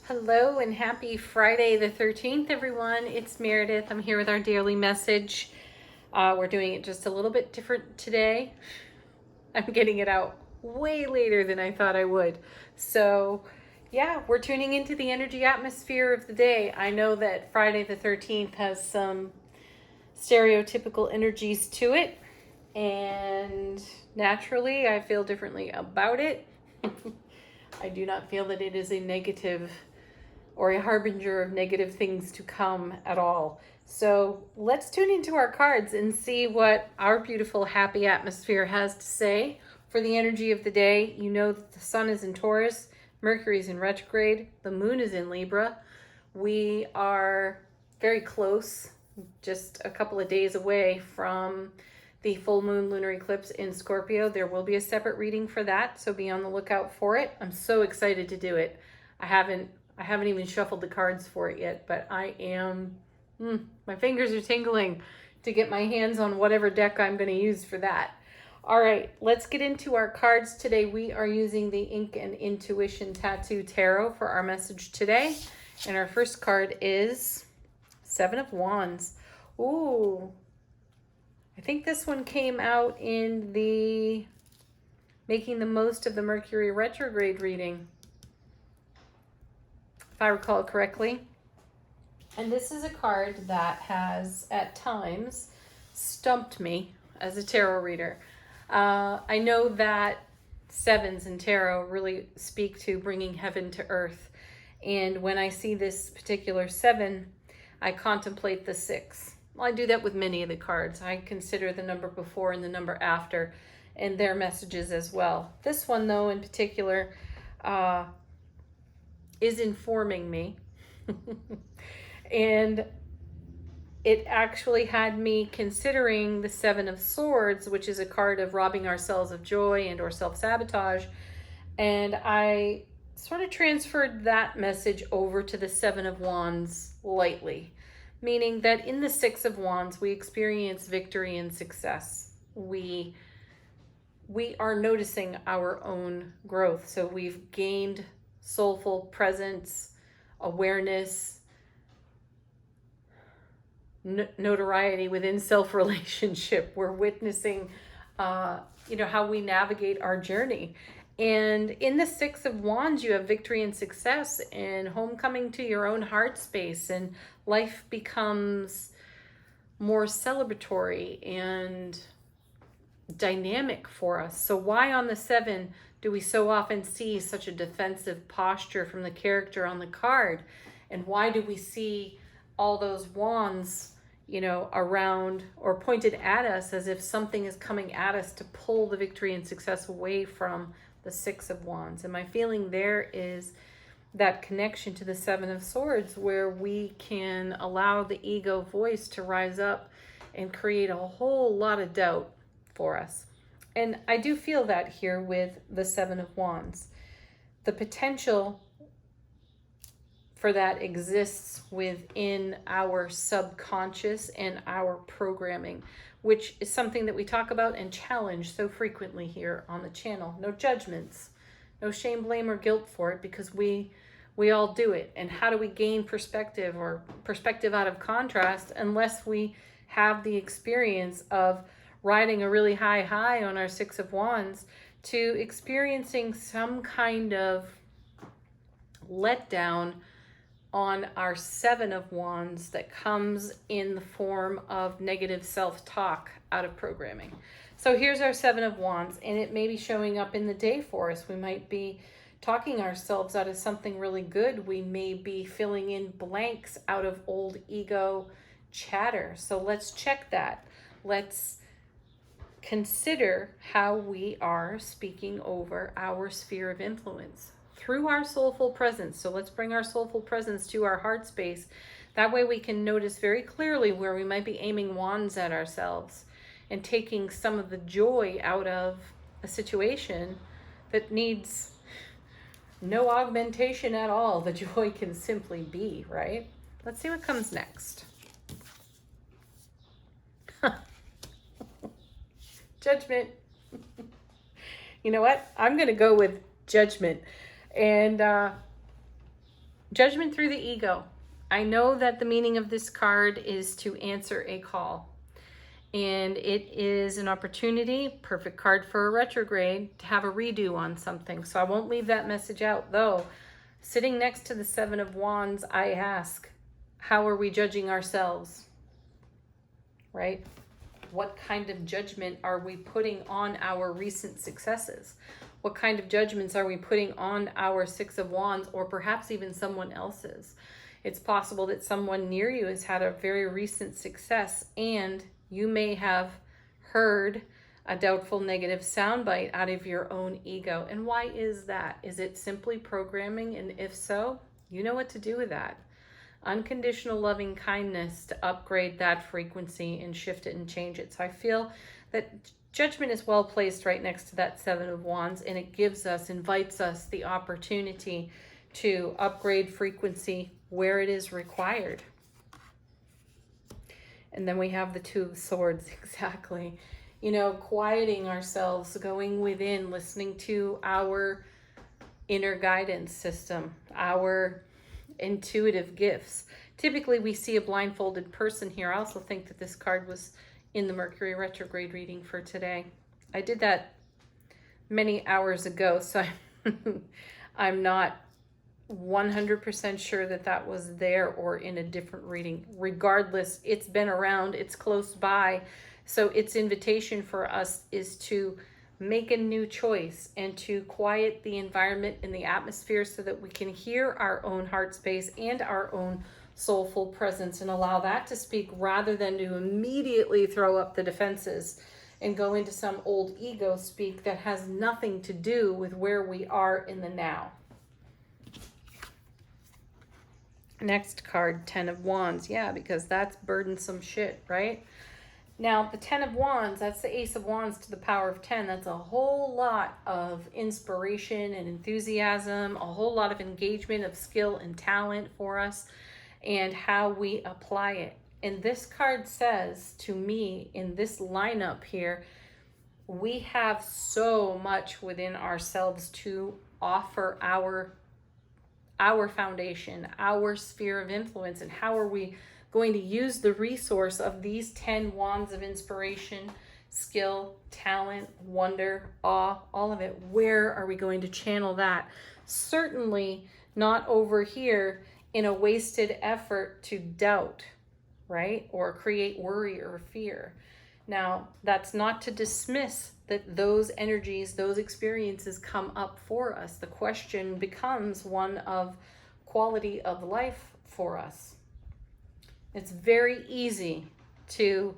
Hello and happy Friday the 13th, everyone. It's Meredith. I'm here with our daily message. We're doing it just a little bit different today. I'm getting it out way later than I thought I would. So, yeah, we're tuning into the energy atmosphere of the day. I know that Friday the 13th has some stereotypical energies to it, and naturally, I feel differently about it. I do not feel that it is a negative or a harbinger of negative things to come at all. So let's tune into our cards and see what our beautiful, happy atmosphere has to say for the energy of the day. You know that the sun is in Taurus, Mercury is in retrograde, the moon is in Libra. We are very close, just a couple of days away from the full moon lunar eclipse in Scorpio. There will be a separate reading for that, so be on the lookout for it. I'm so excited to do it. I haven't even shuffled the cards for it yet, but I am, my fingers are tingling to get my hands on whatever deck I'm going to use for that. All right, let's get into our cards today. We are using the Ink and Intuition Tattoo Tarot for our message today. And our first card is Seven of Wands. Ooh, I think this one came out in the Making the Most of the Mercury retrograde reading, if I recall correctly. And this is a card that has, at times, stumped me as a tarot reader. I know that sevens in tarot really speak to bringing heaven to earth. And when I see this particular seven, I contemplate the six. Well, I do that with many of the cards. I consider the number before and the number after and their messages as well. This one, though, in particular, is informing me. And it actually had me considering the Seven of Swords, which is a card of robbing ourselves of joy and or self-sabotage. And I sort of transferred that message over to the Seven of Wands lightly, meaning that in the Six of Wands, we experience victory and success. We are noticing our own growth. So we've gained soulful presence, awareness, notoriety within self-relationship. We're witnessing, how we navigate our journey. And in the Six of Wands, you have victory and success and homecoming to your own heart space, and life becomes more celebratory and dynamic for us. So why on the seven do we so often see such a defensive posture from the character on the card? And why do we see all those wands, around or pointed at us as if something is coming at us to pull the victory and success away from the Six of Wands? And my feeling there is that connection to the Seven of Swords, where we can allow the ego voice to rise up and create a whole lot of doubt for us. And I do feel that here with the Seven of Wands. The potential for that exists within our subconscious and our programming, which is something that we talk about and challenge so frequently here on the channel. No judgments, no shame, blame, or guilt for it, because we all do it. And how do we gain perspective or perspective out of contrast unless we have the experience of riding a really high on our Six of Wands to experiencing some kind of letdown on our Seven of Wands that comes in the form of negative self-talk out of programming. So here's our Seven of Wands, and it may be showing up in the day for us. We might be talking ourselves out of something really good. We may be filling in blanks out of old ego chatter. So let's check that. Let's consider how we are speaking over our sphere of influence through our soulful presence. So let's bring our soulful presence to our heart space. That way we can notice very clearly where we might be aiming wands at ourselves and taking some of the joy out of a situation that needs no augmentation at all. The joy can simply be, right? Let's see what comes next. Judgment. You know what? I'm going to go with Judgment. And Judgment through the ego. I know that the meaning of this card is to answer a call. And it is an opportunity, perfect card for a retrograde, to have a redo on something. So I won't leave that message out, though. Sitting next to the Seven of Wands, I ask, how are we judging ourselves? Right? What kind of judgment are we putting on our recent successes? What kind of judgments are we putting on our Six of Wands, or perhaps even someone else's? It's possible that someone near you has had a very recent success, and you may have heard a doubtful negative soundbite out of your own ego. And why is that? Is it simply programming? And if so, you know what to do with that. Unconditional loving kindness to upgrade that frequency and shift it and change it. So I feel that judgment is well placed right next to that Seven of Wands, and it invites us the opportunity to upgrade frequency where it is required. And then we have the Two of Swords, exactly. You know, quieting ourselves, going within, listening to our inner guidance system, our intuitive gifts. Typically, we see a blindfolded person here. I also think that this card was in the Mercury retrograde reading for today. I did that many hours ago, so I'm not 100% sure that that was there or in a different reading. Regardless, it's been around, it's close by. So its invitation for us is to make a new choice and to quiet the environment and the atmosphere so that we can hear our own heart space and our own soulful presence and allow that to speak, rather than to immediately throw up the defenses and go into some old ego speak that has nothing to do with where we are in the now. Next card, Ten of Wands. Yeah, because that's burdensome shit, right? Now, the Ten of Wands, that's the Ace of Wands to the power of 10. That's a whole lot of inspiration and enthusiasm, a whole lot of engagement of skill and talent for us, and how we apply it. And this card says to me, in this lineup here, we have so much within ourselves to offer our foundation, our sphere of influence, and how are we going to use the resource of these 10 wands of inspiration, skill, talent, wonder, awe, all of it. Where are we going to channel that? Certainly not over here in a wasted effort to doubt, right? Or create worry or fear. Now, that's not to dismiss that those energies, those experiences come up for us. The question becomes one of quality of life for us. It's very easy to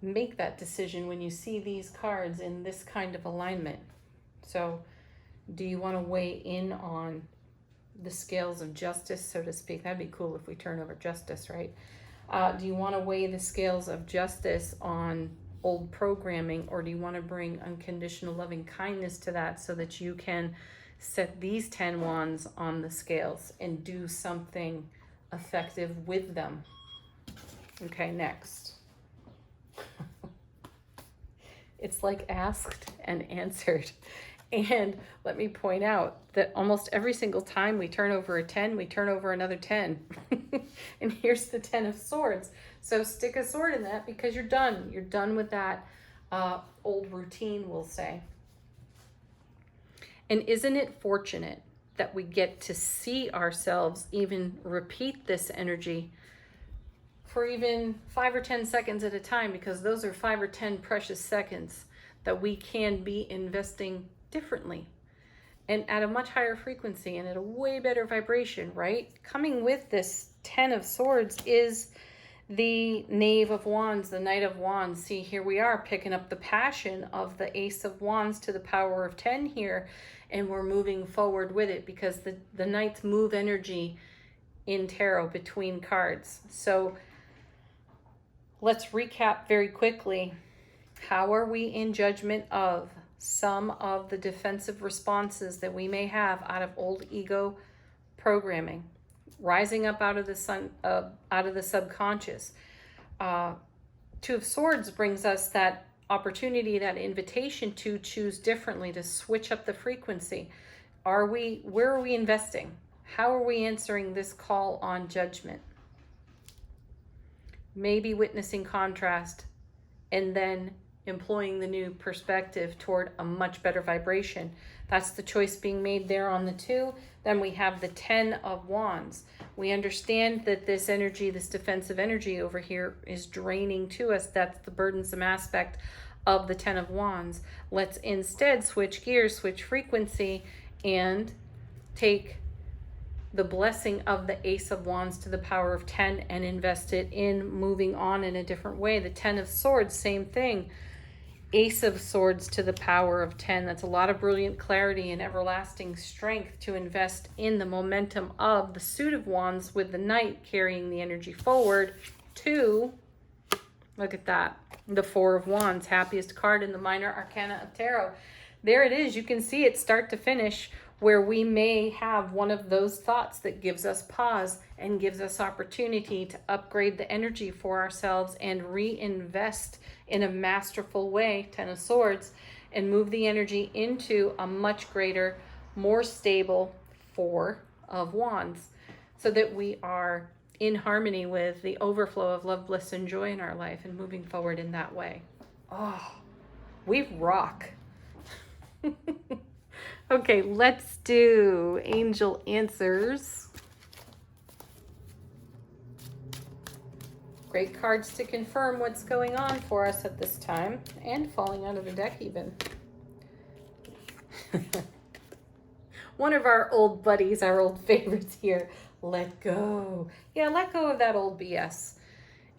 make that decision when you see these cards in this kind of alignment. So do you want to weigh in on the scales of justice, so to speak? That'd be cool if we turn over justice, right? Do you want to weigh the scales of justice on old programming, or do you want to bring unconditional loving kindness to that so that you can set these 10 wands on the scales and do something effective with them? Okay, next. It's like asked and answered. And let me point out that almost every single time we turn over a 10, we turn over another 10. And here's the 10 of Swords. So stick a sword in that, because you're done. You're done with that old routine, we'll say. And isn't it fortunate that we get to see ourselves even repeat this energy for even 5 or 10 seconds at a time, because those are 5 or 10 precious seconds that we can be investing differently and at a much higher frequency and at a way better vibration, right? Coming with this 10 of Swords is the Knave of Wands, the Knight of Wands. See, here we are picking up the passion of the Ace of Wands to the power of 10 here, and we're moving forward with it, because the Knights move energy in tarot between cards. So let's recap very quickly. How are we in judgment of some of the defensive responses that we may have out of old ego programming, rising up out of the subconscious? Two of Swords brings us that opportunity, that invitation to choose differently, to switch up the frequency. Where are we investing? How are we answering this call on judgment? Maybe witnessing contrast and then employing the new perspective toward a much better vibration. That's the choice being made there on the 2. Then we have the 10 of Wands. We understand that this energy, this defensive energy over here is draining to us. That's the burdensome aspect of the 10 of Wands. Let's instead switch gears, switch frequency, and take the blessing of the Ace of Wands to the power of 10 and invest it in moving on in a different way. The 10 of Swords, same thing. Ace of Swords to the power of 10. That's a lot of brilliant clarity and everlasting strength to invest in the momentum of the Suit of Wands with the Knight carrying the energy forward to, look at that, the 4 of Wands, happiest card in the Minor Arcana of Tarot. There it is. You can see it start to finish, where we may have one of those thoughts that gives us pause and gives us opportunity to upgrade the energy for ourselves and reinvest in a masterful way, 10 of Swords, and move the energy into a much greater, more stable 4 of Wands, so that we are in harmony with the overflow of love, bliss, and joy in our life and moving forward in that way. Oh, we rock. Okay, let's do angel answers. Great cards to confirm what's going on for us at this time, and falling out of the deck even. One of our old buddies, our old favorites here, let go. Yeah, let go of that old BS.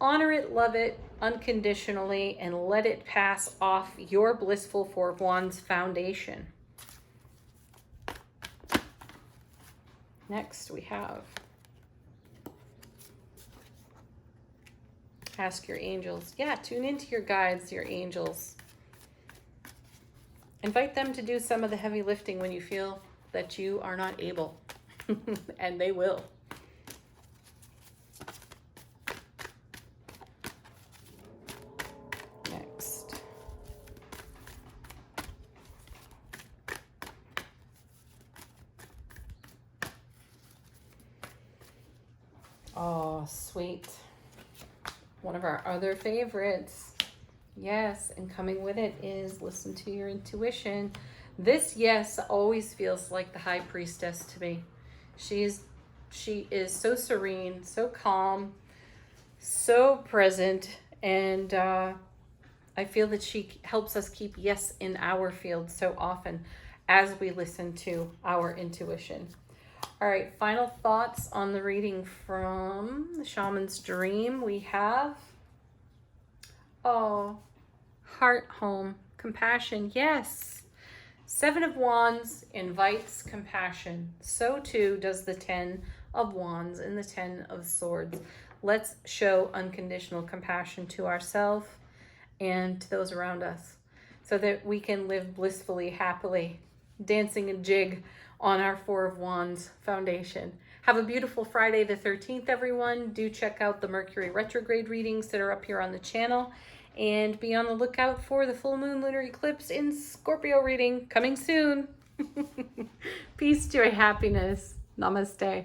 Honor it, love it unconditionally, and let it pass off your blissful 4 of Wands foundation. Next, we have ask your angels. Yeah, tune into your guides, your angels. Invite them to do some of the heavy lifting when you feel that you are not able, and they will. Next. Oh, sweet. One of our other favorites. Yes, and coming with it is listen to your intuition. This yes always feels like the High Priestess to me. She is so serene, so calm, so present, and I feel that she helps us keep yes in our field so often as we listen to our intuition. All right, final thoughts on the reading from the Shaman's Dream. We have, heart, home, compassion. Yes. 7 of Wands invites compassion. So too does the 10 of Wands and the 10 of Swords. Let's show unconditional compassion to ourselves and to those around us so that we can live blissfully, happily, dancing a jig on our 4 of Wands foundation. Have a beautiful Friday the 13th, everyone. Do check out the Mercury retrograde readings that are up here on the channel, and be on the lookout for the full moon lunar eclipse in Scorpio reading coming soon. Peace, joy, happiness. Namaste.